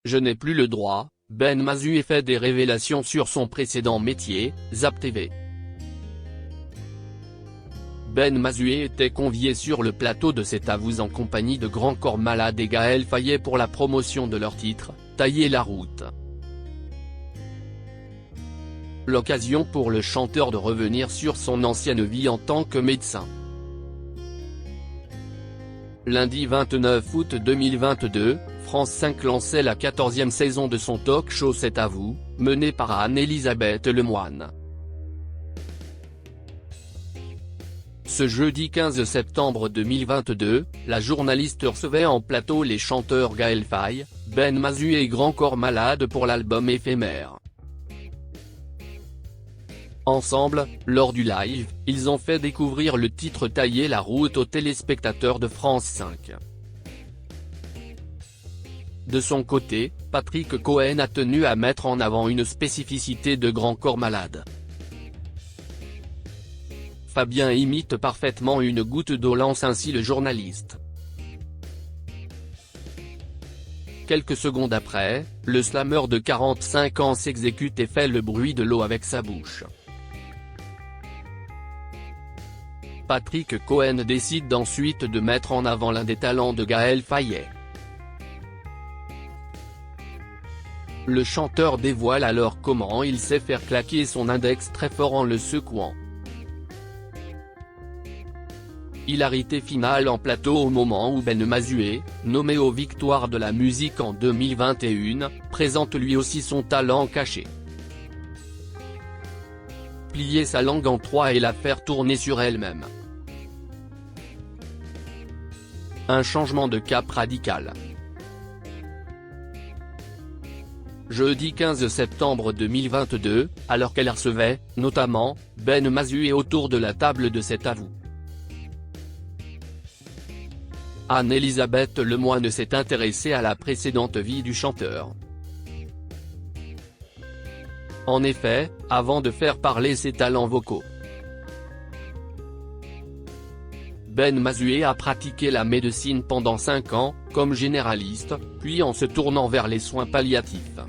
Je n'ai plus le droit. Ben Mazué fait des révélations sur son précédent métier, Zap TV. Ben Mazué était convié sur le plateau de C'est à vous en compagnie de Grand Corps Malade et Gaël Faye pour la promotion de leur titre, Tailler la route. L'occasion pour le chanteur de revenir sur son ancienne vie en tant que médecin. Lundi 29 août 2022, France 5 lançait la 14e saison de son talk show C'est à vous, mené par Anne-Elisabeth Lemoine. Ce jeudi 15 septembre 2022, la journaliste recevait en plateau les chanteurs Gaël Faye, Ben Mazué et Grand Corps Malade pour l'album éphémère. Ensemble, lors du live, ils ont fait découvrir le titre Tailler la route aux téléspectateurs de France 5. De son côté, Patrick Cohen a tenu à mettre en avant une spécificité de Grand Corps Malade. Fabien imite parfaitement une goutte d'eau, lance ainsi le journaliste. Quelques secondes après, le slameur de 45 ans s'exécute et fait le bruit de l'eau avec sa bouche. Patrick Cohen décide ensuite de mettre en avant l'un des talents de Gaël Faye. Le chanteur dévoile alors comment il sait faire claquer son index très fort en le secouant. Hilarité finale en plateau au moment où Ben Mazué, nommé aux Victoires de la musique en 2021, présente lui aussi son talent caché. Plier sa langue en trois et la faire tourner sur elle-même. Un changement de cap radical. Jeudi 15 septembre 2022, alors qu'elle recevait, notamment, Ben Mazué autour de la table de C'est à vous. Anne-Elisabeth Lemoine s'est intéressée à la précédente vie du chanteur. En effet, avant de faire parler ses talents vocaux, Ben Mazué a pratiqué la médecine pendant 5 ans, comme généraliste, puis en se tournant vers les soins palliatifs.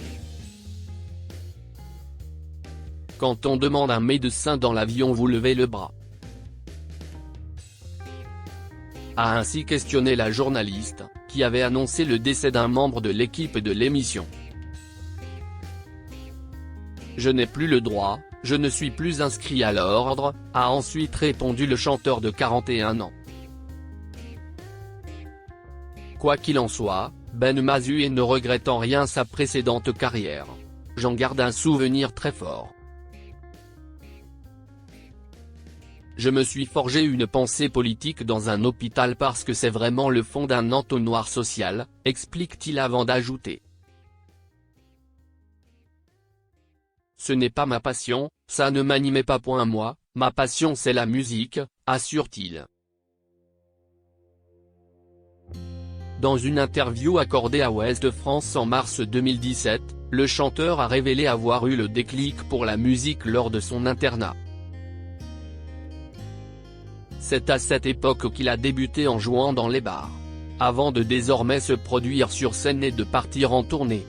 Quand on demande un médecin dans l'avion, vous levez le bras. A ainsi questionné la journaliste, qui avait annoncé le décès d'un membre de l'équipe de l'émission. Je n'ai plus le droit, je ne suis plus inscrit à l'ordre, a ensuite répondu le chanteur de 41 ans. Quoi qu'il en soit, Ben Mazué ne regrette en rien sa précédente carrière. J'en garde un souvenir très fort. Je me suis forgé une pensée politique dans un hôpital parce que c'est vraiment le fond d'un entonnoir social, explique-t-il avant d'ajouter. Ce n'est pas ma passion, ça ne m'animait pas. Moi, ma passion c'est la musique, assure-t-il. Dans une interview accordée à Ouest France en mars 2017, le chanteur a révélé avoir eu le déclic pour la musique lors de son internat. C'est à cette époque qu'il a débuté en jouant dans les bars, avant de désormais se produire sur scène et de partir en tournée.